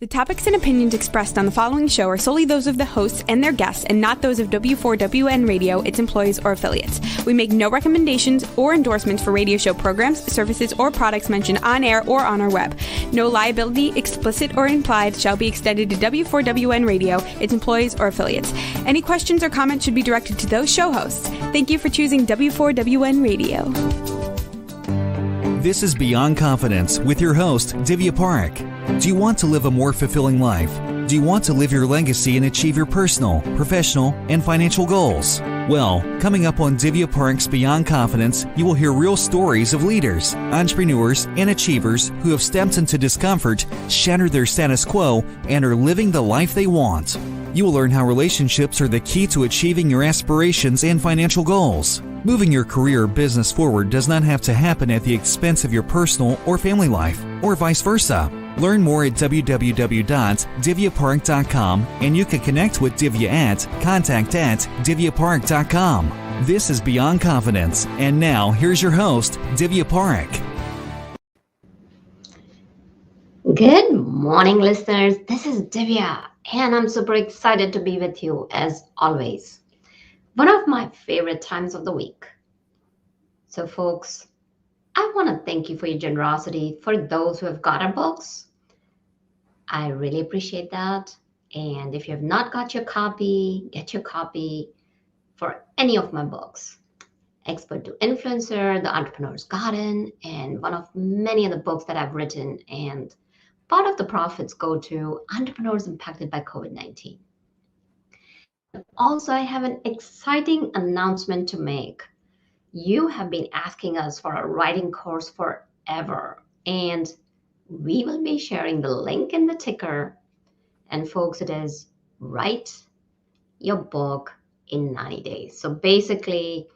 The topics and opinions expressed on the following show are solely those of the hosts and their guests and not those of W4WN Radio, its employees, or affiliates. We make no recommendations or endorsements for radio show programs, services, or products mentioned on air or on our web. No liability, explicit or implied, shall be extended to W4WN Radio, its employees, or affiliates. Any questions or comments should be directed to those show hosts. Thank you for choosing W4WN Radio. This is Beyond Confidence with your host, Divya Parekh. Do you want to live a more fulfilling life? Do you want to live your legacy and achieve your personal, professional, and financial goals? Well, coming up on Divya Parekh's Beyond Confidence, you will hear real stories of leaders, entrepreneurs, and achievers who have stepped into discomfort, shattered their status quo, and are living the life they want. You will learn how relationships are the key to achieving your aspirations and financial goals. Moving your career or business forward does not have to happen at the expense of your personal or family life, or vice versa. Learn more at www.divyaparekh.com, and you can connect with Divya at contact@divyaparekh.com. This is Beyond Confidence, and now here's your host, Divya Parekh. Good morning, listeners. This is Divya, and I'm super excited to be with you as always. One of my favorite times of the week. So, folks, I want to thank you for your generosity for those who have got our books. I really appreciate that. And if you have not got your copy, get your copy for any of my books. Expert to Influencer, The Entrepreneur's Garden, and one of many of the books that I've written. And part of the profits go to entrepreneurs impacted by COVID-19. Also, I have an exciting announcement to make. You have been asking us for a writing course forever, and we will be sharing the link in the ticker. And folks, it is Write Your Book in 90 days. So basically,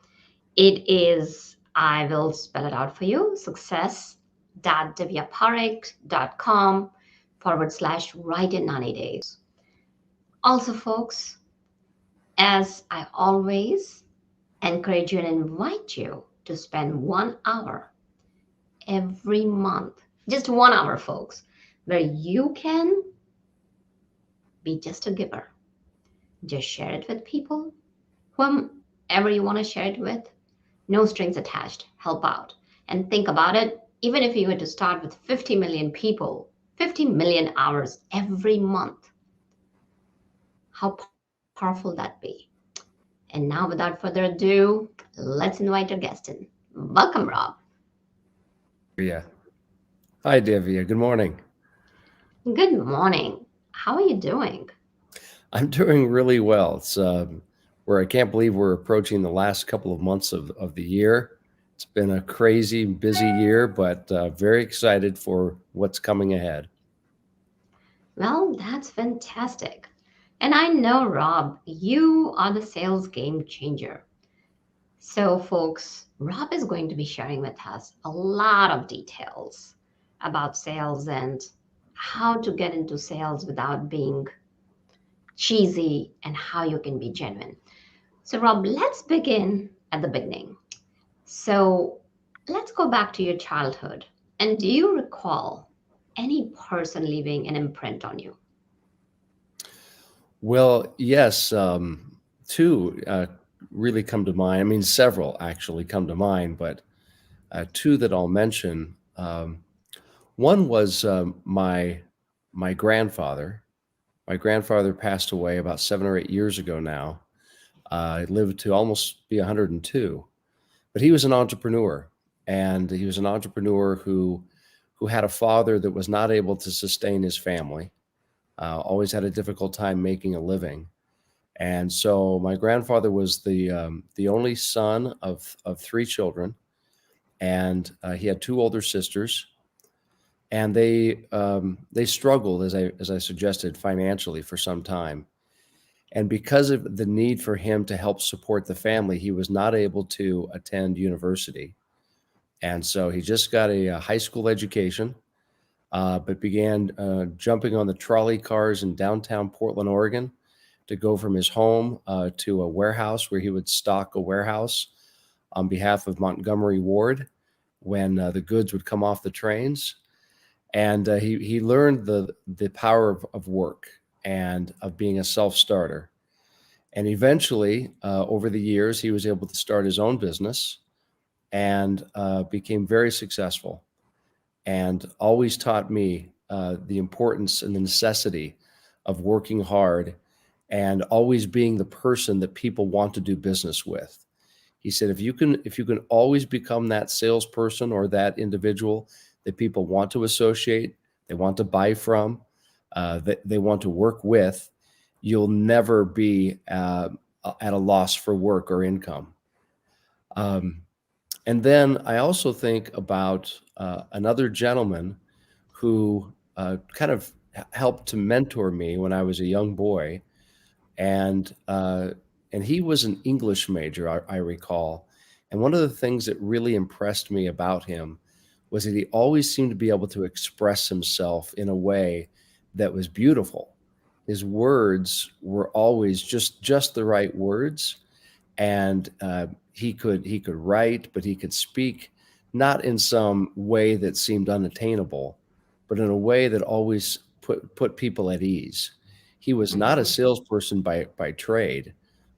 it is, I will spell it out for you, success.divyaparekh.com/write in 90 days. Also, folks, as I always encourage you and invite you to spend 1 hour every month, just 1 hour, folks, where you can be just a giver. Just share it with people, whomever you want to share it with. No strings attached. Help out. And think about it. Even if you were to start with 50 million people, 50 million hours every month, how powerful that be. And now, without further ado, let's invite our guest in. Welcome, Rob. Yeah. Hi, Divya. Good morning. Good morning. How are you doing? I'm doing really well. It's where I can't believe we're approaching the last couple of months of the year. It's been a crazy, busy year, but very excited for what's coming ahead. Well, that's fantastic. And I know, Rob, you are the sales game changer. So, folks, Rob is going to be sharing with us a lot of details about sales and how to get into sales without being cheesy and how you can be genuine. So, Rob, let's begin at the beginning. So, let's go back to your childhood. And do you recall any person leaving an imprint on you? Well, yes, two really come to mind. I mean, several actually come to mind, but two that I'll mention. One was my grandfather. My grandfather passed away about 7 or 8 years ago now. He lived to almost be 102, but he was an entrepreneur, and he was an entrepreneur who had a father that was not able to sustain his family. Always had a difficult time making a living. And so my grandfather was the only son of 3 children, and he had 2 older sisters, and they struggled, as I suggested, financially for some time. And because of the need for him to help support the family, he was not able to attend university. And so he just got a high school education, but began jumping on the trolley cars in downtown Portland, Oregon, to go from his home to a warehouse where he would stock a warehouse on behalf of Montgomery Ward when the goods would come off the trains. and he learned the power of work and of being a self-starter. And eventually, over the years, he was able to start his own business and became very successful, and always taught me the importance and the necessity of working hard and always being the person that people want to do business with. He said, if you can always become that salesperson or that individual that people want to associate, they want to buy from, that they want to work with, you'll never be at a loss for work or income. And then I also think about another gentleman who kind of helped to mentor me when I was a young boy, and he was an English major, I recall. And one of the things that really impressed me about him was that he always seemed to be able to express himself in a way that was beautiful. His words were always just the right words, and he could write, but he could speak not in some way that seemed unattainable, but in a way that always put people at ease. He was not a Mhm. salesperson by trade,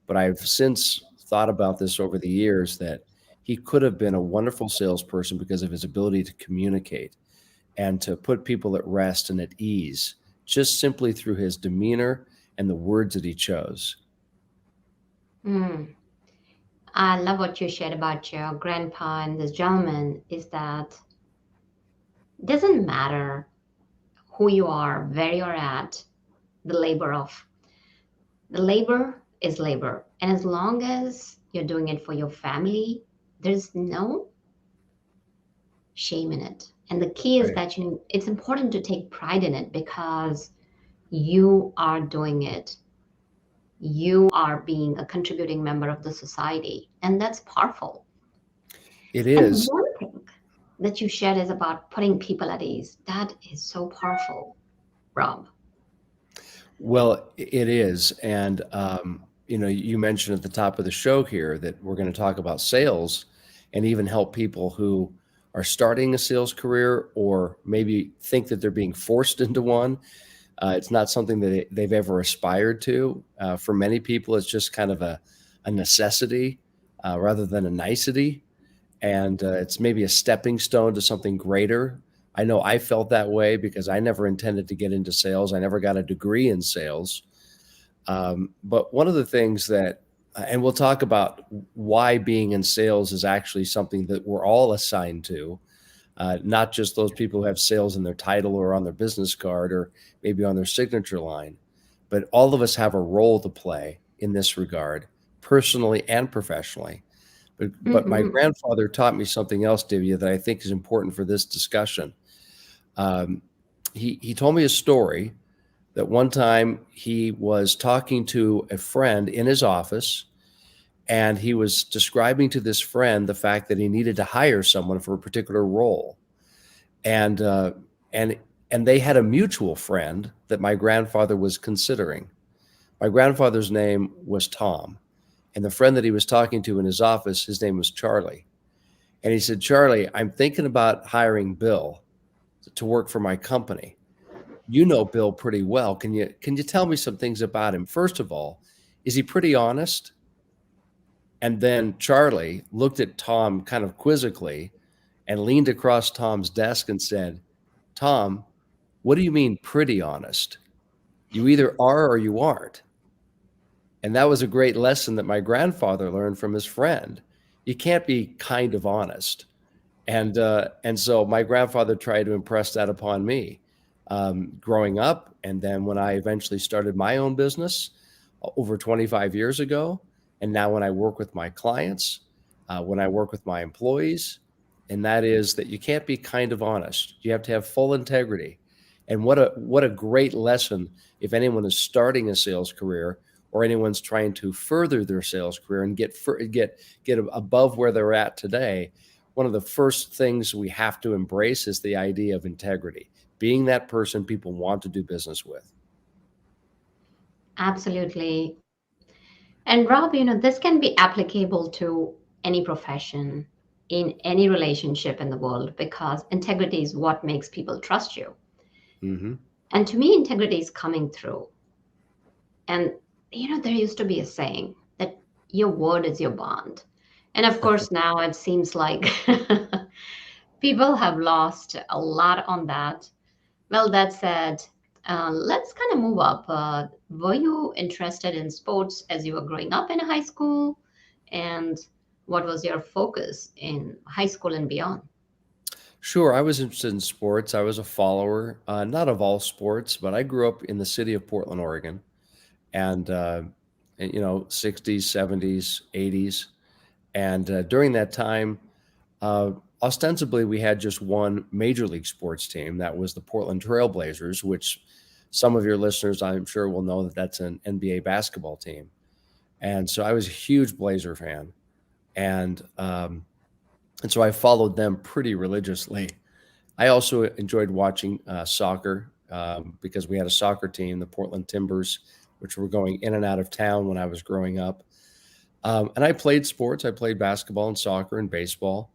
but I've since thought about this over the years that he could have been a wonderful salesperson because of his ability to communicate and to put people at rest and at ease, just simply through his demeanor and the words that he chose. Mm. I love what you shared about your grandpa and this gentleman is that doesn't matter who you are, where you're at, the labor of the labor is labor. And as long as you're doing it for your family, there's no shame in it. And the key is Right. that it's important to take pride in it because you are doing it. You are being a contributing member of the society. And that's powerful. It And is. one thing that you shared is about putting people at ease. That is so powerful, Rob. Well, it is. And, you mentioned at the top of the show here that we're going to talk about sales and even help people who are starting a sales career or maybe think that they're being forced into one. It's not something that they've ever aspired to. For many people, it's just kind of a necessity rather than a nicety. And it's maybe a stepping stone to something greater. I know I felt that way because I never intended to get into sales. I never got a degree in sales. But one of the things that, and we'll talk about why being in sales is actually something that we're all assigned to, not just those people who have sales in their title or on their business card or maybe on their signature line, but all of us have a role to play in this regard, personally and professionally. But my Hmm. grandfather taught me something else, Divya, that I think is important for this discussion. Um, he told me a story that one time he was talking to a friend in his office, and he was describing to this friend the fact that he needed to hire someone for a particular role, and and and they had a mutual friend that my grandfather was considering. My grandfather's name was Tom, and the friend that he was talking to in his office, his name was Charlie. And he said, Charlie, I'm thinking about hiring Bill to work for my company. You know Bill pretty well. Can you tell me some things about him? First of all, is he pretty honest? And then Charlie looked at Tom kind of quizzically and leaned across Tom's desk and said, Tom, what do you mean pretty honest? You either are or you aren't. And that was a great lesson that my grandfather learned from his friend. You can't be kind of honest. And so my grandfather tried to impress that upon me growing up. And then when I eventually started my own business over 25 years ago, and now when I work with my clients, when I work with my employees, and that is that you can't be kind of honest. You have to have full integrity. And what a great lesson if anyone is starting a sales career or anyone's trying to further their sales career and get above where they're at today. One of the first things we have to embrace is the idea of integrity, being that person people want to do business with. Absolutely. And Rob, this can be applicable to any profession. in any relationship in the world, because integrity is what makes people trust you. Mm-hmm. And to me, integrity is coming through. And, there used to be a saying that your word is your bond. And of course, now it seems like people have lost a lot on that. Well, that said, let's kind of move up. Were you interested in sports as you were growing up in high school? And what was your focus in high school and beyond? Sure, I was interested in sports. I was a follower, not of all sports, but I grew up in the city of Portland, Oregon, and, and 60s, 70s, 80s. And during that time, uh, ostensibly, we had just one major league sports team. That was the Portland Trailblazers, which some of your listeners, I'm sure, will know that that's an NBA basketball team. And so I was a huge Blazer fan. And, um, and so I followed them pretty religiously. I also enjoyed watching soccer because we had a soccer team, the Portland Timbers, which were going in and out of town when I was growing up. And I played sports. I played basketball and soccer and baseball.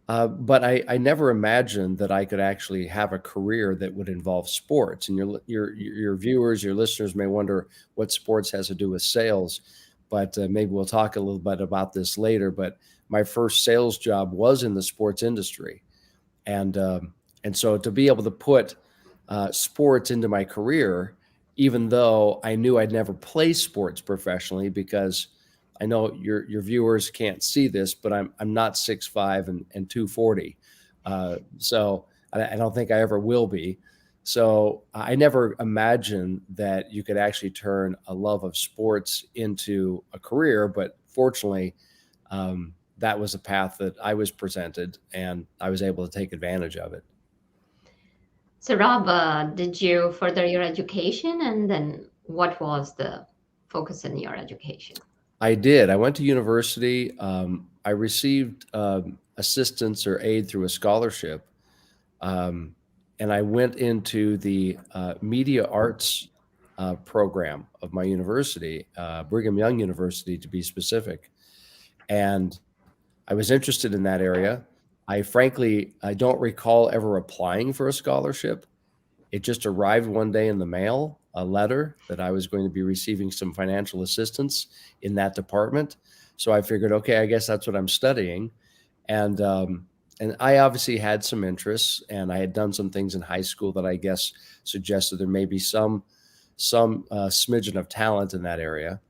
But I never imagined that I could actually have a career that would involve sports. And your viewers, your listeners may wonder what sports has to do with sales, but maybe we'll talk a little bit about this later. But my first sales job was in the sports industry, and so to be able to put sports into my career, even though I knew I'd never play sports professionally, because I know your viewers can't see this, but I'm not 6'5" and 240. So I don't think I ever will be. So I never imagined that you could actually turn a love of sports into a career. But fortunately, that was a path that I was presented, and I was able to take advantage of it. So, Rob, did you further your education? And then what was the focus in your education? I did. I went to university. I received assistance or aid through a scholarship. Um, and I went into the media arts program of my university, Brigham Young University to be specific. And I was interested in that area. I don't recall ever applying for a scholarship. It just arrived one day in the mail, a letter that I was going to be receiving some financial assistance in that department. So I figured, okay, I guess that's what I'm studying. And I obviously had some interests, and I had done some things in high school that I guess suggested there may be some smidgen of talent in that area.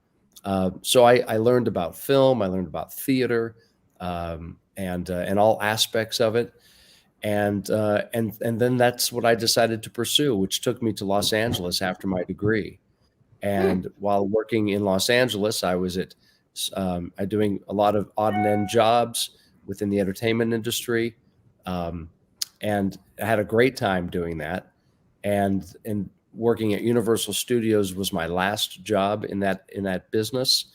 So I learned about film, I learned about theater, and all aspects of it. And then that's what I decided to pursue, which took me to Los Angeles after my degree. And while working in Los Angeles, I was doing a lot of odd and end jobs within the entertainment industry, um, and I had a great time doing that. And working at Universal Studios was my last job in that business.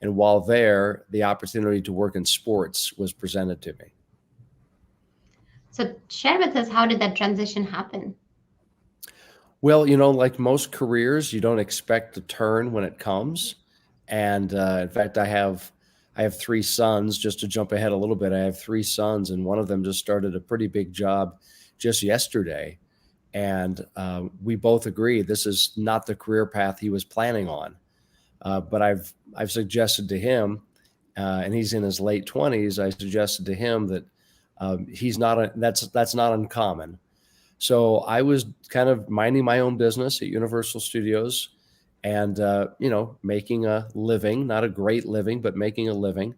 And while there, the opportunity to work in sports was presented to me. So, share with us, how did that transition happen? Well, like most careers, you don't expect a turn when it comes. And in fact, I have three sons. Just to jump ahead a little bit, I have three sons, and one of them just started a pretty big job just yesterday. And we both agree this is not the career path he was planning on. But I've suggested to him, and he's in his late 20s. I suggested to him that that's not uncommon. So I was kind of minding my own business at Universal Studios, and making a living, not a great living, but making a living.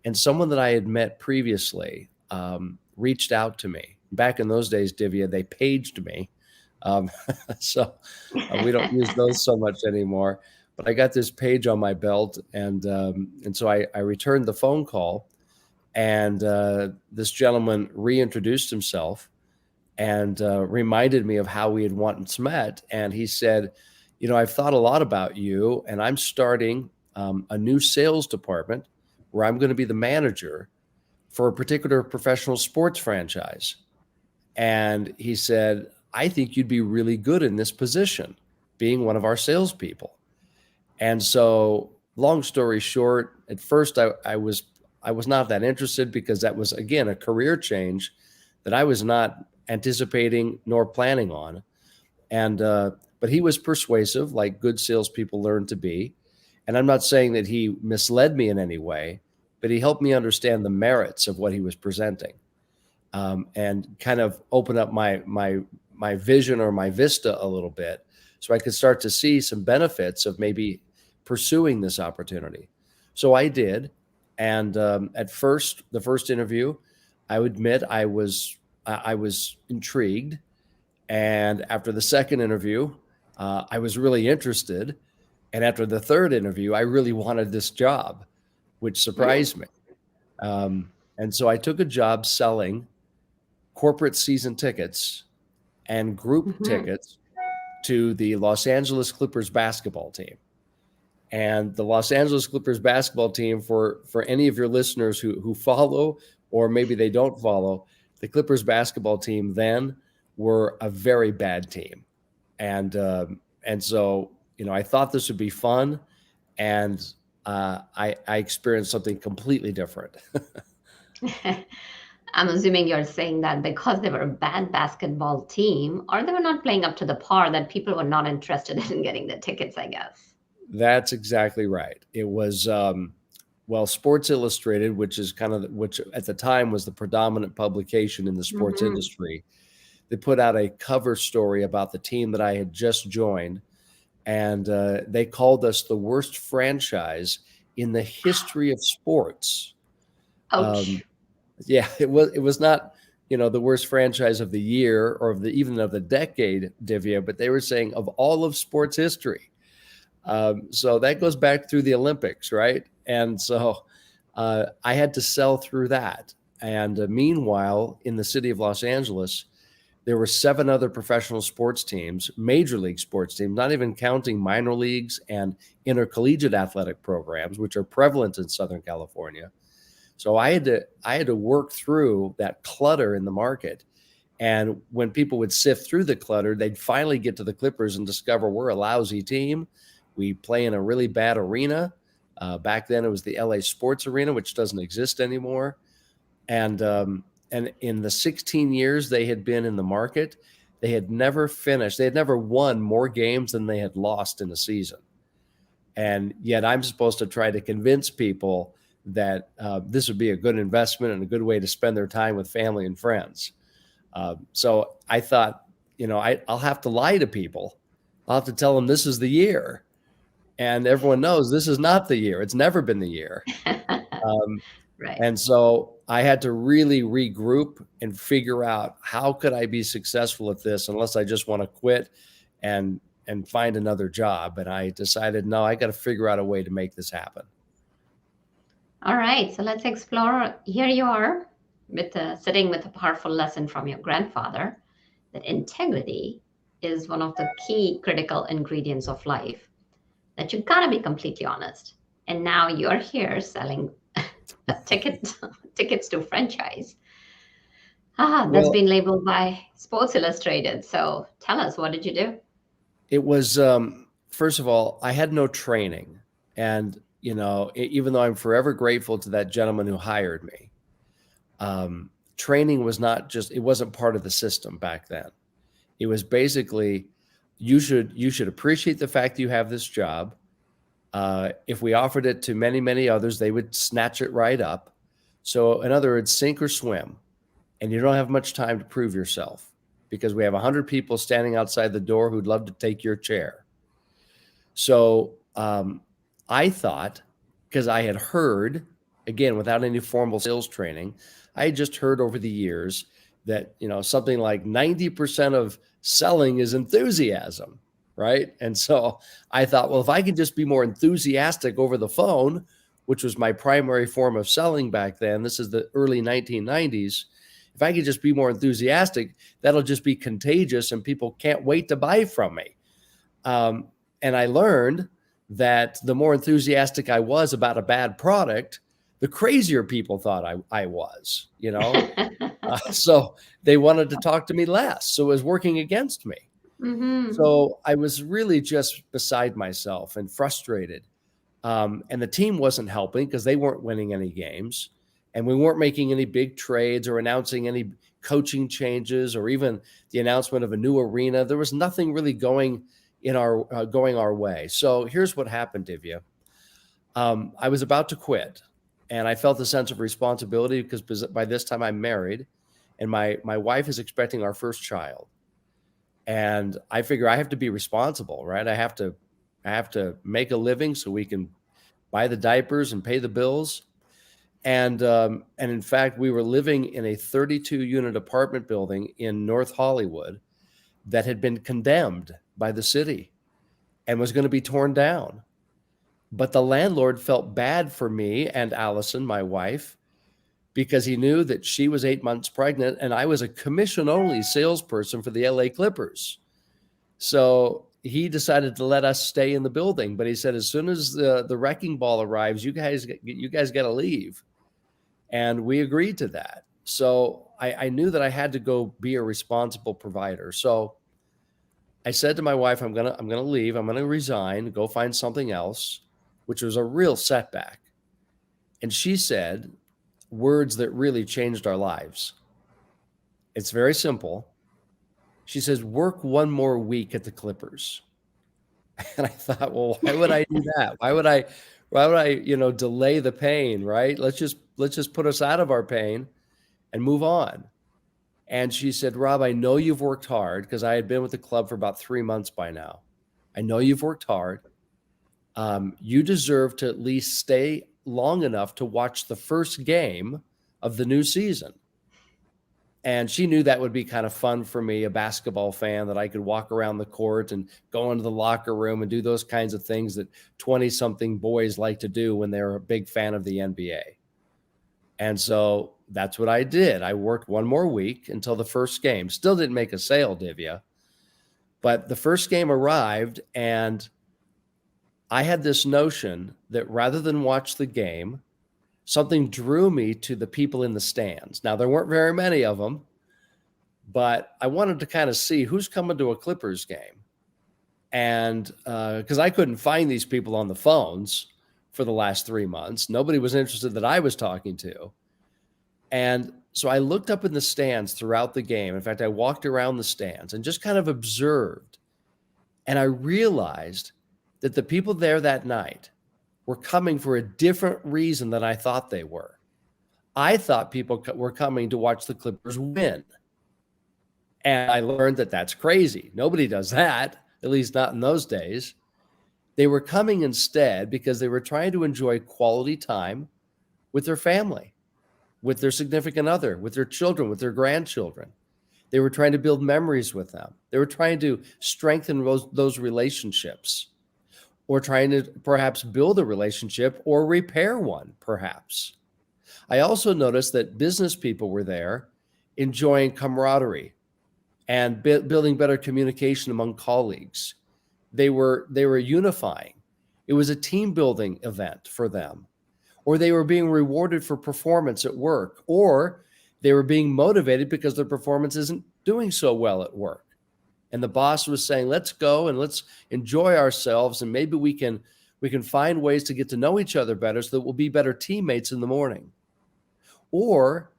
And someone that I had met previously reached out to me. Back in those days, Divya, they paged me. Um, so we don't use those so much anymore. But I got this page on my belt, and so I returned the phone call, and this gentleman reintroduced himself and reminded me of how we had once met. And he said, I've thought a lot about you, and I'm starting a new sales department where I'm going to be the manager for a particular professional sports franchise. And he said, I think you'd be really good in this position, being one of our salespeople. And so, long story short, at first I was I was not that interested because that was, again, a career change that I was not anticipating nor planning on. And but he was persuasive, like good salespeople learn to be. And I'm not saying that he misled me in any way, but he helped me understand the merits of what he was presenting, and kind of open up my vision or my vista a little bit, so I could start to see some benefits of maybe pursuing this opportunity. So I did, and at first, the first interview, I would admit I was intrigued, and after the second interview, I was really interested, and after the third interview, I really wanted this job, which surprised me. And so I took a job selling corporate season tickets and group tickets to the Los Angeles Clippers basketball team. And the Los Angeles Clippers basketball team, for any of your listeners who follow, or maybe they don't follow, the Clippers basketball team then were a very bad team. And so, I thought this would be fun, and I experienced something completely different. I'm assuming you're saying that because they were a bad basketball team, or they were not playing up to the par, that people were not interested in getting the tickets, I guess. That's exactly right. It was, Sports Illustrated, which at the time was the predominant publication in the sports industry. They put out a cover story about the team that I had just joined, and they called us the worst franchise in the history of sports. Ouch. Yeah, it was not, the worst franchise of the year or even of the decade, Divya, but they were saying of all of sports history. So that goes back through the Olympics, right? And so I had to sell through that. And meanwhile, in the city of Los Angeles, there were 7 other professional sports teams, major league sports teams, not even counting minor leagues and intercollegiate athletic programs, which are prevalent in Southern California. So I had to work through that clutter in the market. And when people would sift through the clutter, they'd finally get to the Clippers and discover we're a lousy team. We play in a really bad arena. Back then it was the LA Sports Arena, which doesn't exist anymore. And in the 16 years they had been in the market, they had never won more games than they had lost in a season. And yet I'm supposed to try to convince people that this would be a good investment and a good way to spend their time with family and friends. So I thought, I'll have to lie to people. I'll have to tell them this is the year. And everyone knows this is not the year. It's never been the year. Right. And so I had to really regroup and figure out how could I be successful at this unless I just want to quit and find another job. And I decided, no, I got to figure out a way to make this happen. All right, so let's explore. Here you are sitting with a powerful lesson from your grandfather, that integrity is one of the key critical ingredients of life, that you gotta be completely honest. And now you're here selling tickets to franchise. That's been labeled by Sports Illustrated. So tell us, what did you do? It was, first of all, I had no training. And even though I'm forever grateful to that gentleman who hired me, training it wasn't part of the system back then. It was basically, you should appreciate the fact that you have this job. If we offered it to many, many others, they would snatch it right up. So in other words, sink or swim. And you don't have much time to prove yourself because we have 100 people standing outside the door who'd love to take your chair. So, I thought, because I had heard, again, without any formal sales training, I had just heard over the years that, something like 90% of selling is enthusiasm, right? And so I thought, well, if I could just be more enthusiastic over the phone, which was my primary form of selling back then, this is the early 1990s, if I could just be more enthusiastic, that'll just be contagious and people can't wait to buy from me. And I learned that the more enthusiastic I was about a bad product, the crazier people thought I was, so they wanted to talk to me less. So it was working against me. So I was really just beside myself and frustrated. And the team wasn't helping because they weren't winning any games. And we weren't making any big trades or announcing any coaching changes or even the announcement of a new arena. There was nothing really going our way. So here's what happened, Divya. I was about to quit, and I felt a sense of responsibility because by this time I'm married, and my wife is expecting our first child. And I figure I have to be responsible, right? I have to make a living so we can buy the diapers and pay the bills. And in fact, we were living in a 32-unit apartment building in North Hollywood that had been condemned by the city and was going to be torn down. But the landlord felt bad for me and Allison, my wife, because he knew that she was 8 months pregnant and I was a commission-only salesperson for the LA Clippers. So he decided to let us stay in the building, but he said, as soon as the wrecking ball arrives, you guys got to leave. And we agreed to that. So I knew that I had to go be a responsible provider. So I said to my wife, I'm gonna leave. I'm gonna resign, go find something else, which was a real setback. And she said words that really changed our lives. It's very simple. She says, work one more week at the Clippers. And I thought, well, why would I do that? Why would I, delay the pain, right? Let's just put us out of our pain and move on. And she said, Rob, I know you've worked hard, because I had been with the club for about 3 months by now. I know you've worked hard. You deserve to at least stay long enough to watch the first game of the new season. And she knew that would be kind of fun for me, a basketball fan, that I could walk around the court and go into the locker room and do those kinds of things that 20-something boys like to do when they're a big fan of the NBA. And so that's what I did. I worked one more week until the first game. Still didn't make a sale, Divya. But the first game arrived, and I had this notion that rather than watch the game, something drew me to the people in the stands. Now, there weren't very many of them, but I wanted to kind of see who's coming to a Clippers game. And because I couldn't find these people on the phones for the last 3 months. Nobody was interested that I was talking to. And so I looked up in the stands throughout the game. In fact, I walked around the stands and just kind of observed. And I realized that the people there that night were coming for a different reason than I thought they were. I thought people were coming to watch the Clippers win. And I learned that that's crazy. Nobody does that, at least not in those days. They were coming instead because they were trying to enjoy quality time with their family, with their significant other, with their children, with their grandchildren. They were trying to build memories with them. They were trying to strengthen those relationships, or trying to perhaps build a relationship or repair one, perhaps. I also noticed that business people were there enjoying camaraderie and building better communication among colleagues. They were unifying. It was a team building event for them. Or they were being rewarded for performance at work, or they were being motivated because their performance isn't doing so well at work. And the boss was saying, let's go and let's enjoy ourselves, and maybe we can find ways to get to know each other better so that we'll be better teammates in the morning. Or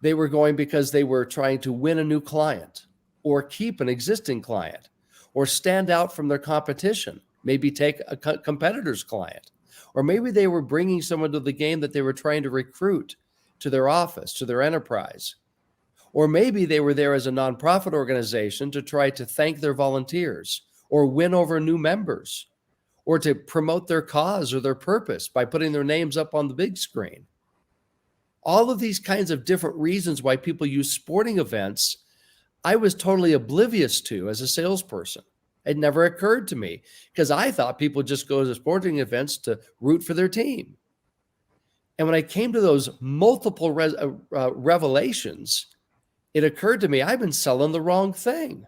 they were going because they were trying to win a new client, or keep an existing client, or stand out from their competition, maybe take a competitor's client. Or maybe they were bringing someone to the game that they were trying to recruit to their office, to their enterprise. Or maybe they were there as a nonprofit organization to try to thank their volunteers, or win over new members, or to promote their cause or their purpose by putting their names up on the big screen. All of these kinds of different reasons why people use sporting events, I was totally oblivious to as a salesperson. It never occurred to me, because I thought people just go to sporting events to root for their team. And when I came to those multiple revelations, it occurred to me, I've been selling the wrong thing.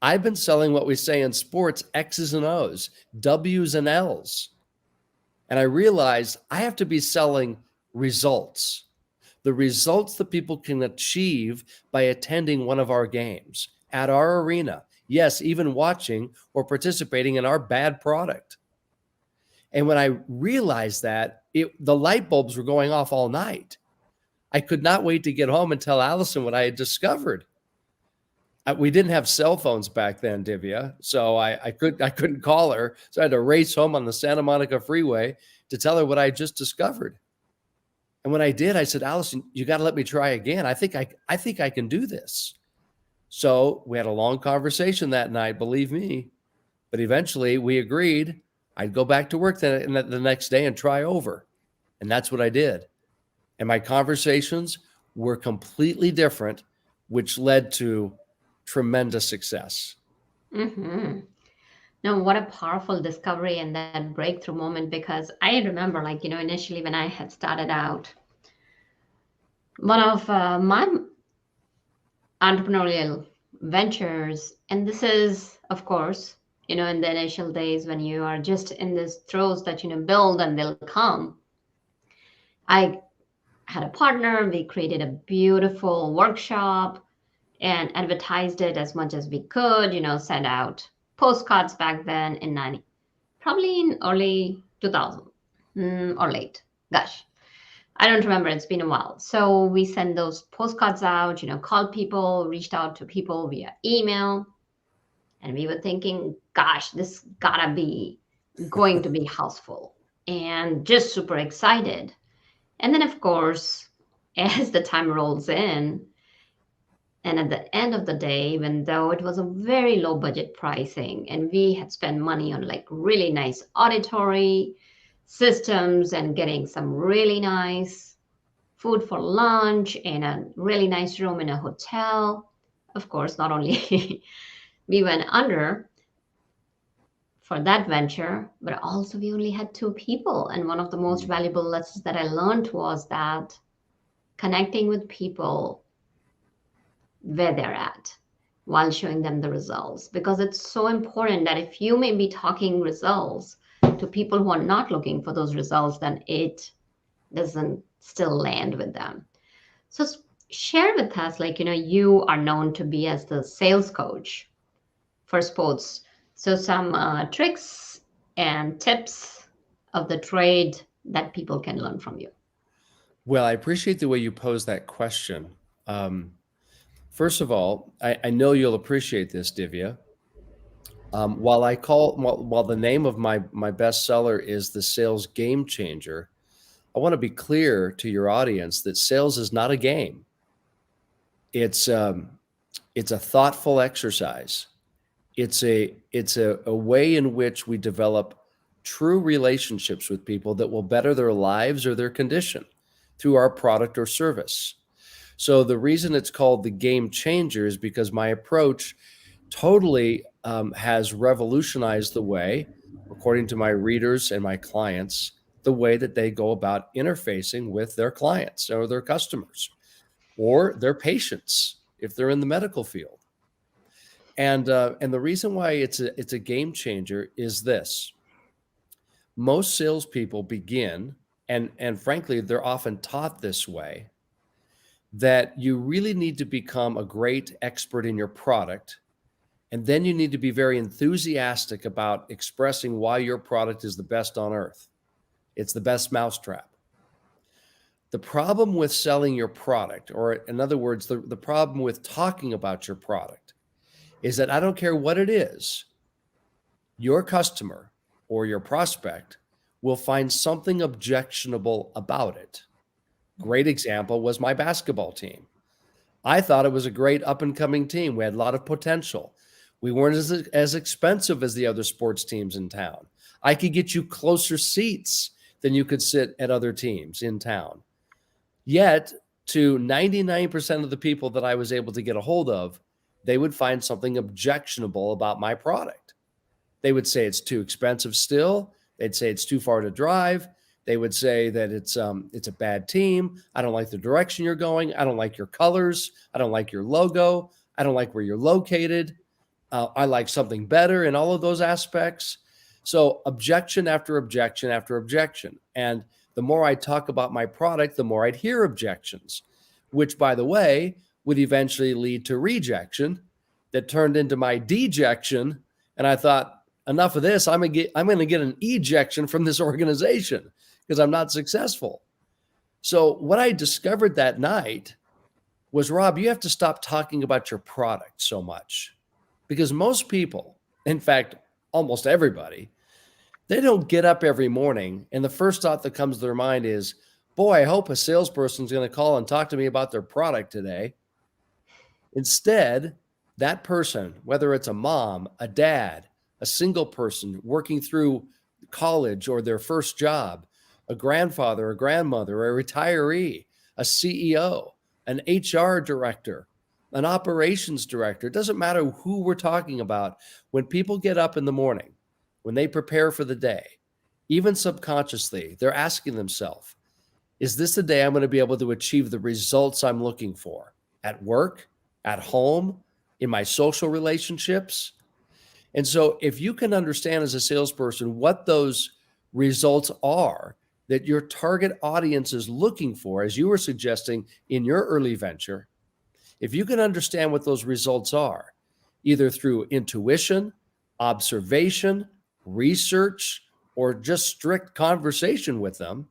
I've been selling what we say in sports, X's and O's, W's and L's. And I realized I have to be selling results. The results that people can achieve by attending one of our games at our arena. Yes, even watching or participating in our bad product. And when I realized that, the light bulbs were going off all night. I could not wait to get home and tell Allison what I had discovered. We didn't have cell phones back then, Divya, so I couldn't call her. So I had to race home on the Santa Monica freeway to tell her what I just discovered. And when I did, I said, Allison, you got to let me try again. I think I can do this. So we had a long conversation that night, believe me. But eventually we agreed I'd go back to work the next day and try over. And that's what I did. And my conversations were completely different, which led to tremendous success. Mm-hmm. No, what a powerful discovery and that breakthrough moment, because I remember, like, initially when I had started out, one of my entrepreneurial ventures, and this is, of course, in the initial days when you are just in this throes that, build and they'll come. I had a partner, we created a beautiful workshop and advertised it as much as we could, sent out postcards back then probably in early 2000 or late. Gosh, I don't remember. It's been a while. So we sent those postcards out, called people, reached out to people via email. And we were thinking, gosh, this gotta be going to be houseful, and just super excited. And then, of course, as the time rolls in, and at the end of the day, even though it was a very low budget pricing and we had spent money on like really nice auditory systems and getting some really nice food for lunch and a really nice room in a hotel, of course, not only we went under for that venture, but also we only had 2 people. And one of the most valuable lessons that I learned was that connecting with people where they're at while showing them the results, because it's so important that if you may be talking results to people who are not looking for those results, then it doesn't still land with them. So share with us, like, you are known to be as the sales coach for sports. So some tricks and tips of the trade that people can learn from you. Well, I appreciate the way you pose that question. First of all, I know you'll appreciate this, Divya. While the name of my bestseller is The Sales Game Changer, I want to be clear to your audience that sales is not a game. It's a thoughtful exercise. It's a way in which we develop true relationships with people that will better their lives or their condition through our product or service. So the reason it's called The Game Changer is because my approach totally has revolutionized the way, according to my readers and my clients, the way that they go about interfacing with their clients or their customers or their patients if they're in the medical field. And the reason why it's a game changer is this. Most salespeople begin, and frankly, they're often taught this way, that you really need to become a great expert in your product. And then you need to be very enthusiastic about expressing why your product is the best on earth. It's the best mousetrap. The problem with selling your product, or in other words, the problem with talking about your product, is that I don't care what it is, your customer or your prospect will find something objectionable about it. Great example was my basketball team. I thought it was a great up-and-coming team. We had a lot of potential. We weren't as expensive as the other sports teams in town. I could get you closer seats than you could sit at other teams in town. Yet, to 99% of the people that I was able to get a hold of, they would find something objectionable about my product. They would say it's too expensive still. They'd say it's too far to drive. They would say that it's a bad team. I don't like the direction you're going. I don't like your colors. I don't like your logo. I don't like where you're located. I like something better in all of those aspects. So objection after objection after objection. And the more I talk about my product, the more I'd hear objections, which, by the way, would eventually lead to rejection that turned into my dejection. And I thought, enough of this. I'm going to get an ejection from this organization because I'm not successful. So what I discovered that night was, Rob, you have to stop talking about your product so much, because most people, in fact, almost everybody, they don't get up every morning and the first thought that comes to their mind is, boy, I hope a salesperson's going to call and talk to me about their product today. Instead, that person, whether it's a mom, a dad, a single person working through college or their first job, a grandfather, a grandmother, a retiree, a CEO, an HR director, an operations director, it doesn't matter who we're talking about. When people get up in the morning, when they prepare for the day, even subconsciously, they're asking themselves, is this the day I'm going to be able to achieve the results I'm looking for at work, at home, in my social relationships? And so if you can understand as a salesperson what those results are that your target audience is looking for, as you were suggesting in your early venture, if you can understand what those results are, either through intuition, observation, research, or just strict conversation with them,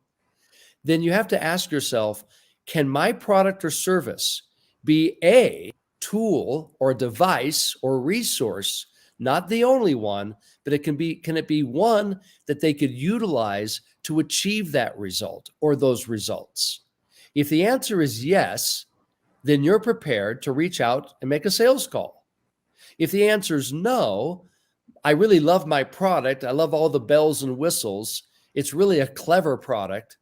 then you have to ask yourself, can my product or service be a tool or device or resource, not the only one, but can it be one that they could utilize to achieve that result or those results? If the answer is yes, then you're prepared to reach out and make a sales call. If the answer is no, I really love my product, I love all the bells and whistles, it's really a clever product,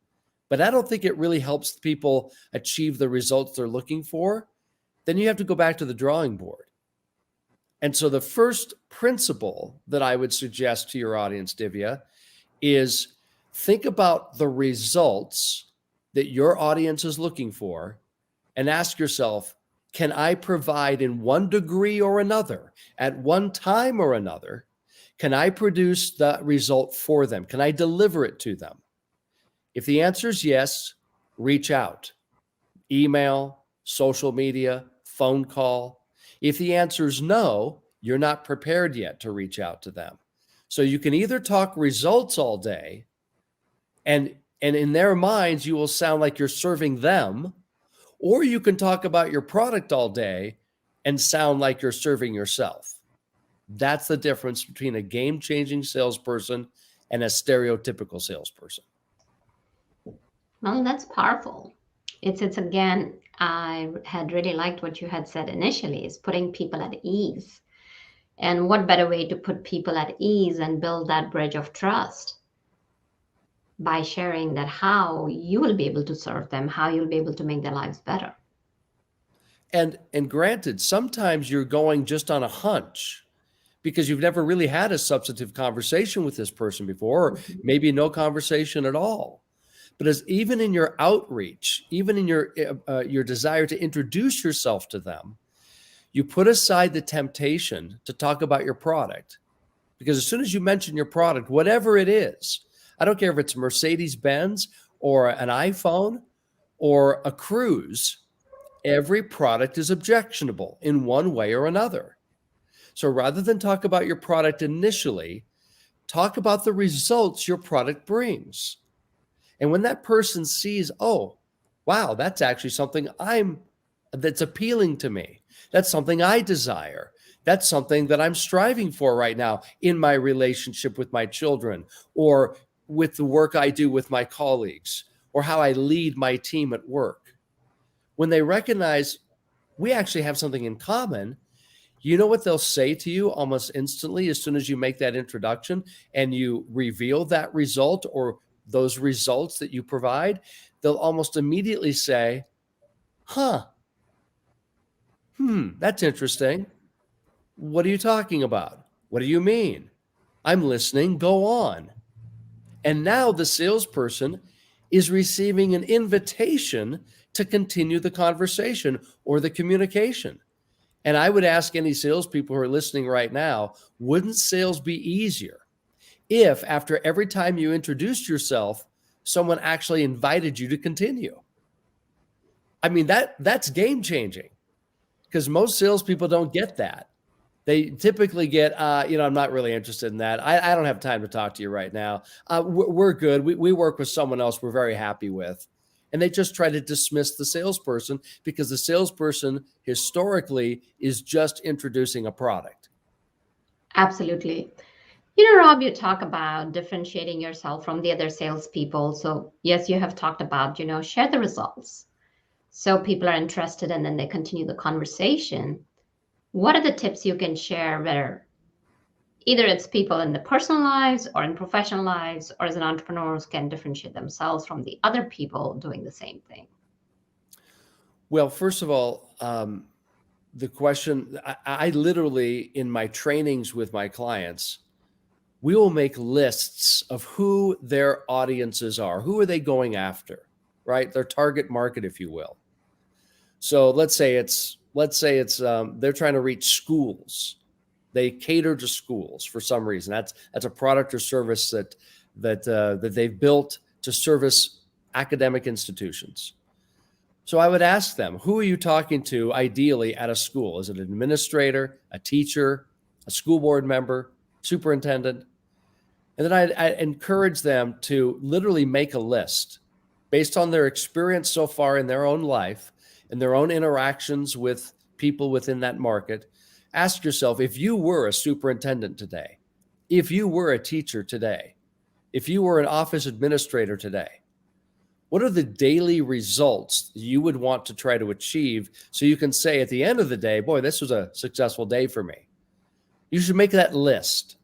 but I don't think it really helps people achieve the results they're looking for, then you have to go back to the drawing board. And so the first principle that I would suggest to your audience, Divya, is think about the results that your audience is looking for and ask yourself, can I provide in one degree or another, at one time or another, can I produce the result for them? Can I deliver it to them? If the answer is yes, reach out. Email, social media, phone call. If the answer is no, you're not prepared yet to reach out to them. So you can either talk results all day, and in their minds, you will sound like you're serving them, or you can talk about your product all day and sound like you're serving yourself. That's the difference between a game-changing salesperson and a stereotypical salesperson. Well, that's powerful. It's again, I had really liked what you had said initially, is putting people at ease. And what better way to put people at ease and build that bridge of trust by sharing that how you will be able to serve them, how you'll be able to make their lives better. And granted, sometimes you're going just on a hunch because you've never really had a substantive conversation with this person before, or maybe no conversation at all. But as even in your outreach, even in your desire to introduce yourself to them, you put aside the temptation to talk about your product. Because as soon as you mention your product, whatever it is, I don't care if it's Mercedes-Benz or an iPhone or a cruise, every product is objectionable in one way or another. So rather than talk about your product initially, talk about the results your product brings. And when that person sees, oh, wow, that's actually something that's appealing to me. That's something I desire. That's something that I'm striving for right now in my relationship with my children, or with the work I do with my colleagues, or how I lead my team at work. When they recognize we actually have something in common, you know what they'll say to you almost instantly as soon as you make that introduction and you reveal that result or those results that you provide? They'll almost immediately say, that's interesting. What are you talking about? What do you mean? I'm listening. Go on. And now the salesperson is receiving an invitation to continue the conversation or the communication. And I would ask any salespeople who are listening right now, wouldn't sales be easier if after every time you introduced yourself, someone actually invited you to continue? I mean, that's game changing, because most salespeople don't get that. They typically get, I'm not really interested in that. I don't have time to talk to you right now. We're good. We work with someone else we're very happy with. And they just try to dismiss the salesperson because the salesperson historically is just introducing a product. Absolutely. You know, Rob, you talk about differentiating yourself from the other salespeople. So, yes, you have talked about, share the results. So people are interested and then they continue the conversation. What are the tips you can share where either it's people in the personal lives or in professional lives or as an entrepreneur can differentiate themselves from the other people doing the same thing? Well, first of all, the question, I literally, in my trainings with my clients, we will make lists of who their audiences are. Who are they going after, right? Their target market, if you will. So let's say it's they're trying to reach schools. They cater to schools for some reason. That's a product or service that they've built to service academic institutions. So I would ask them, who are you talking to ideally at a school? Is it an administrator, a teacher, a school board member, superintendent? And then I encourage them to literally make a list based on their experience so far in their own life and their own interactions with people within that market. Ask yourself, if you were a superintendent today, if you were a teacher today, if you were an office administrator today, what are the daily results you would want to try to achieve so you can say at the end of the day, boy, this was a successful day for me? You should make that list.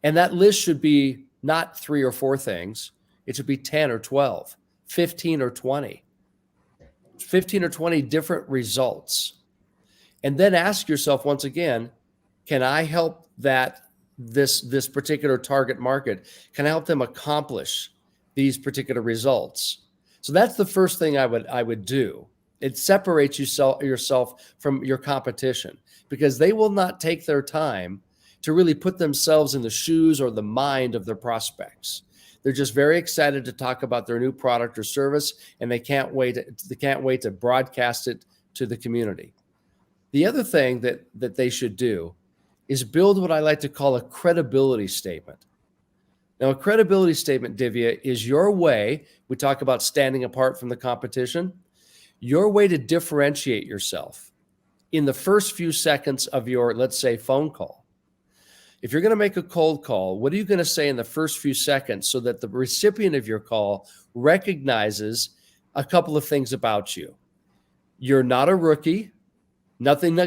And that list should be not 3 or 4 things. It should be 10 or 12, 15 or 20, 15 or 20 different results. And then ask yourself once again, can I help this particular target market? Can I help them accomplish these particular results? So that's the first thing I would do. It separates yourself from your competition because they will not take their time to really put themselves in the shoes or the mind of their prospects. They're just very excited to talk about their new product or service, and they can't wait to broadcast it to the community. The other thing that they should do is build what I like to call a credibility statement. Now, a credibility statement, Divya, is your way, we talk about standing apart from the competition, your way to differentiate yourself in the first few seconds of your, let's say, phone call. If you're going to make a cold call, what are you going to say in the first few seconds so that the recipient of your call recognizes a couple of things about you? You're not a rookie. Nothing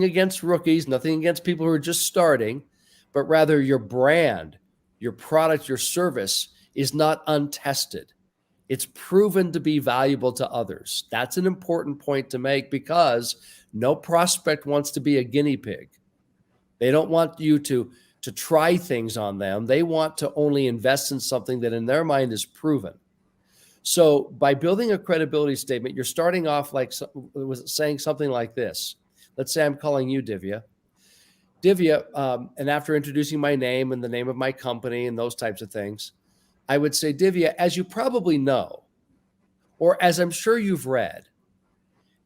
against rookies, nothing against people who are just starting, but rather your brand, your product, your service is not untested. It's proven to be valuable to others. That's an important point to make because no prospect wants to be a guinea pig. They don't want you to try things on them. They want to only invest in something that in their mind is proven. So by building a credibility statement, you're starting off saying something like this. Let's say I'm calling you Divya. Divya, and after introducing my name and the name of my company and those types of things, I would say, Divya, as you probably know, or as I'm sure you've read,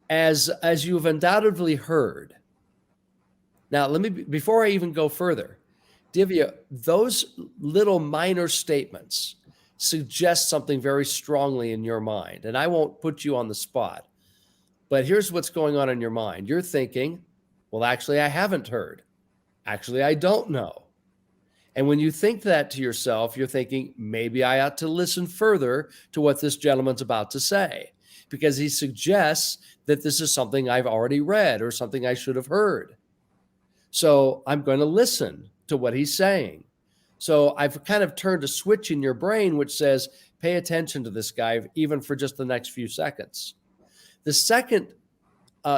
as you've undoubtedly heard. Now, before I even go further, Divya, those little minor statements suggest something very strongly in your mind. And I won't put you on the spot, but here's what's going on in your mind. You're thinking, well, actually, I haven't heard. Actually, I don't know. And when you think that to yourself, you're thinking, maybe I ought to listen further to what this gentleman's about to say, because he suggests that this is something I've already read or something I should have heard. So I'm going to listen to what he's saying. So I've kind of turned a switch in your brain, which says, pay attention to this guy, even for just the next few seconds. The second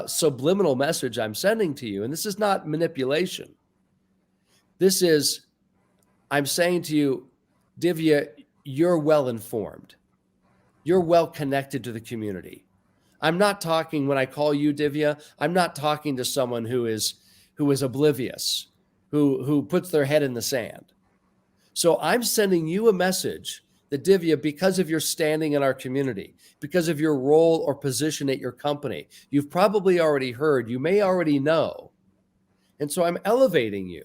subliminal message I'm sending to you, and this is not manipulation. This is, I'm saying to you, Divya, you're well informed. You're well connected to the community. I'm not talking, when I call you Divya, I'm not talking to someone who is oblivious, who puts their head in the sand. So I'm sending you a message that, Divya, because of your standing in our community, because of your role or position at your company, you've probably already heard, you may already know. And so I'm elevating you,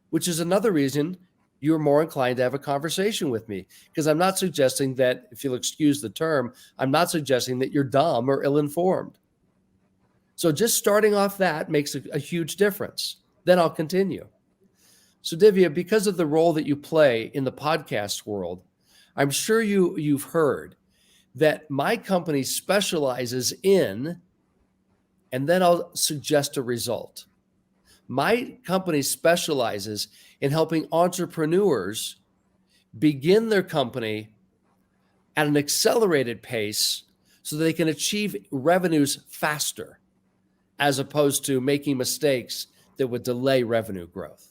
which is another reason you're more inclined to have a conversation with me, because I'm not suggesting that, if you'll excuse the term, I'm not suggesting that you're dumb or ill-informed. So just starting off that makes a huge difference. Then I'll continue. So Divya, because of the role that you play in the podcast world, I'm sure you've heard that my company specializes in, and then I'll suggest a result. My company specializes in helping entrepreneurs begin their company at an accelerated pace so they can achieve revenues faster, as opposed to making mistakes that would delay revenue growth.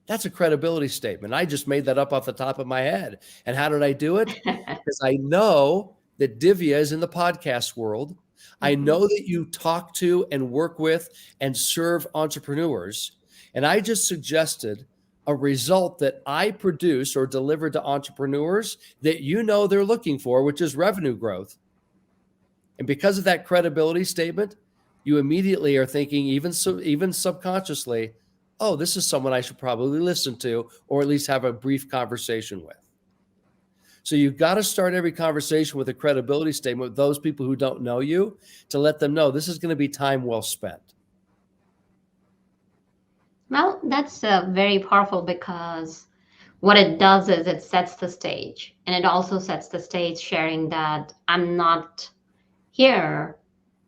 That's a credibility statement. I just made that up off the top of my head. And how did I do it? Because I know that Divya is in the podcast world. I know that you talk to and work with and serve entrepreneurs. And I just suggested a result that I produce or deliver to entrepreneurs that you know they're looking for, which is revenue growth. And because of that credibility statement, you immediately are thinking, even subconsciously, oh, this is someone I should probably listen to, or at least have a brief conversation with. So you've got to start every conversation with a credibility statement with those people who don't know you, to let them know this is going to be time well spent. Well, that's very powerful, because what it does is it sets the stage. And it also sets the stage sharing that I'm not here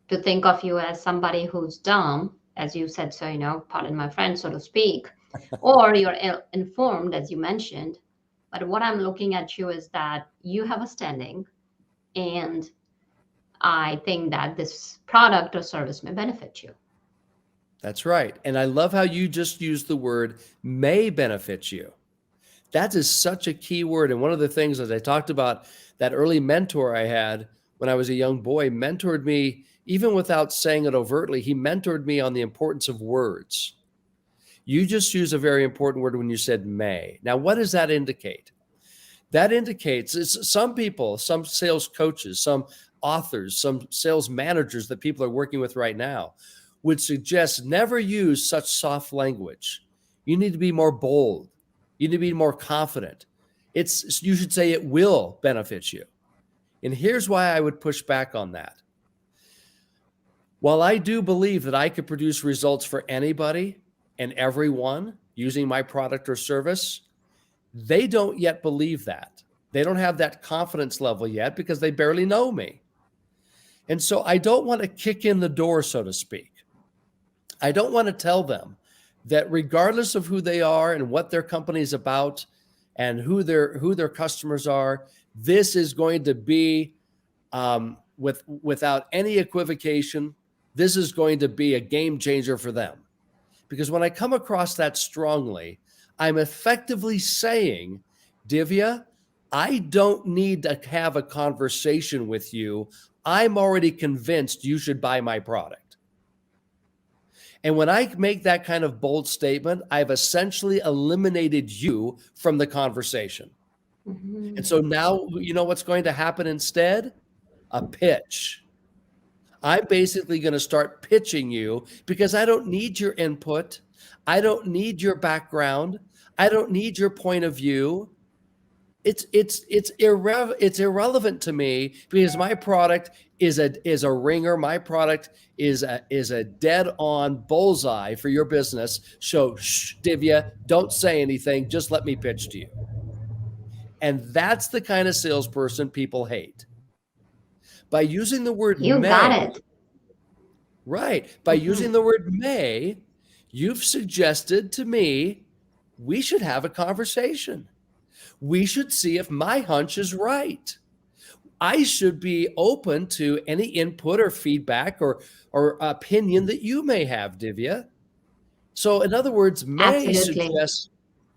to think of you as somebody who's dumb, as you said, so, pardon my French, so to speak, or you're ill-informed, as you mentioned. But what I'm looking at you is that you have a standing, and I think that this product or service may benefit you. That's right. And I love how you just used the word may benefit you. That is such a key word. And one of the things, as I talked about, that early mentor I had when I was a young boy mentored me, even without saying it overtly. He mentored me on the importance of words. You just used a very important word when you said may. Now, what does that indicate? That indicates some people, some sales coaches, some authors, some sales managers that people are working with right now would suggest never use such soft language. You need to be more bold. You need to be more confident. You should say it will benefit you. And here's why I would push back on that. While I do believe that I could produce results for anybody and everyone using my product or service, they don't yet believe that. They don't have that confidence level yet because they barely know me. And so I don't want to kick in the door, so to speak. I don't want to tell them that regardless of who they are and what their company is about and who their customers are, this is going to be, without any equivocation, this is going to be a game changer for them. Because when I come across that strongly, I'm effectively saying, Divya, I don't need to have a conversation with you. I'm already convinced you should buy my product. And when I make that kind of bold statement, I've essentially eliminated you from the conversation. Mm-hmm. And so now, you know what's going to happen instead? A pitch. I'm basically going to start pitching you because I don't need your input. I don't need your background. I don't need your point of view. It's irrelevant to me because my product is a ringer. My product is a dead on bullseye for your business. So shh, Divya, don't say anything. Just let me pitch to you. And that's the kind of salesperson people hate. By using the word you may, got it. Right. By using the word may, you've suggested to me we should have a conversation. We should see if my hunch is right. I should be open to any input or feedback or opinion that you may have, Divya. So in other words, may suggests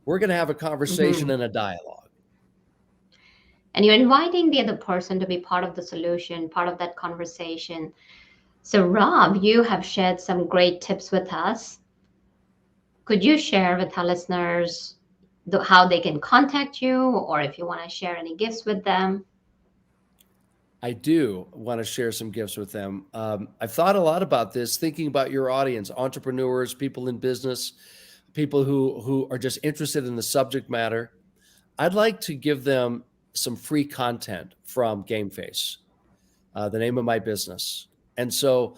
we're going to have a conversation and a dialogue. And you're inviting the other person to be part of the solution, part of that conversation. So Rob, you have shared some great tips with us. Could you share with our listeners how they can contact you, or if you want to share any gifts with them? I do want to share some gifts with them. I've thought a lot about this, thinking about your audience, entrepreneurs, people in business, people who are just interested in the subject matter, I'd like to give them some free content from GameFace, the name of my business. And so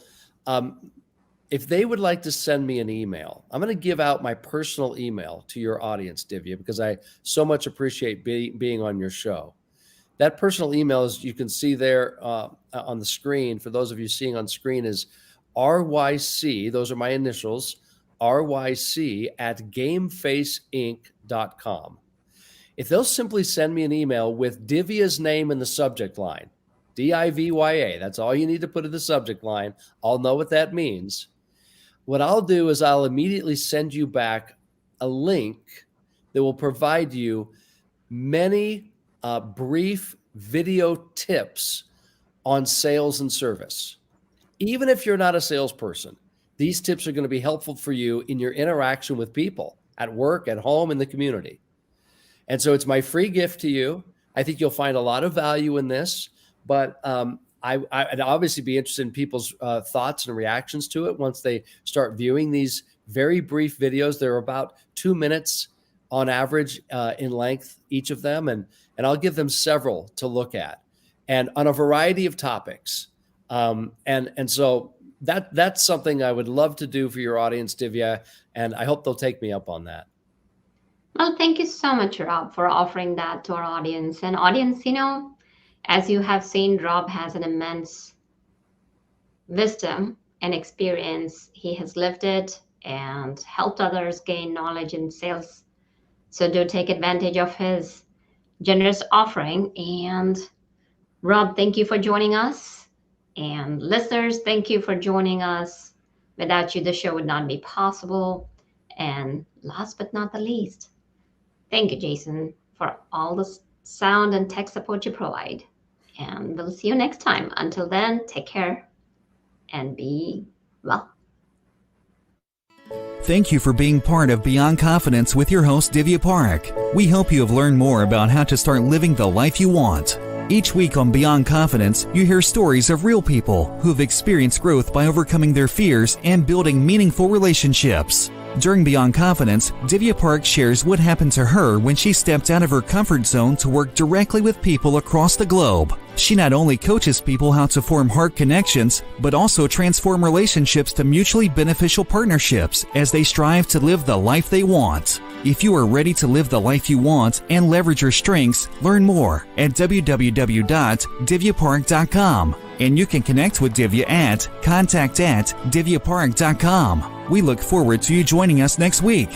if they would like to send me an email, I'm going to give out my personal email to your audience, Divya, because I so much appreciate being on your show. That personal email, is, you can see there on the screen, for those of you seeing on screen, is RYC, those are my initials, RYC@gamefaceinc.com. If they'll simply send me an email with Divya's name in the subject line, DIVYA, that's all you need to put in the subject line. I'll know what that means. What I'll do is I'll immediately send you back a link that will provide you many brief video tips on sales and service. Even if you're not a salesperson, these tips are going to be helpful for you in your interaction with people at work, at home, in the community. And so it's my free gift to you. I think you'll find a lot of value in this, but I'd obviously be interested in people's thoughts and reactions to it once they start viewing these very brief videos. They're about 2 minutes on average in length, each of them. And I'll give them several to look at, and on a variety of topics. And so that's something I would love to do for your audience, Divya, and I hope they'll take me up on that. Well, thank you so much, Rob, for offering that to our audience. And audience, as you have seen, Rob has an immense wisdom and experience. He has lived it and helped others gain knowledge in sales. So do take advantage of his generous offering. And Rob, thank you for joining us. And listeners, thank you for joining us. Without you, the show would not be possible. And last but not the least, thank you, Jason, for all the sound and tech support you provide. And we'll see you next time. Until then, take care and be well. Thank you for being part of Beyond Confidence with your host, Divya Parekh. We hope you have learned more about how to start living the life you want. Each week on Beyond Confidence, you hear stories of real people who have experienced growth by overcoming their fears and building meaningful relationships. During Beyond Confidence, Divya Parekh shares what happened to her when she stepped out of her comfort zone to work directly with people across the globe. She not only coaches people how to form heart connections, but also transform relationships to mutually beneficial partnerships as they strive to live the life they want. If you are ready to live the life you want and leverage your strengths, learn more at www.divyaparekh.com. And you can connect with Divya at contact@divyaparekh.com. We look forward to you joining us next week.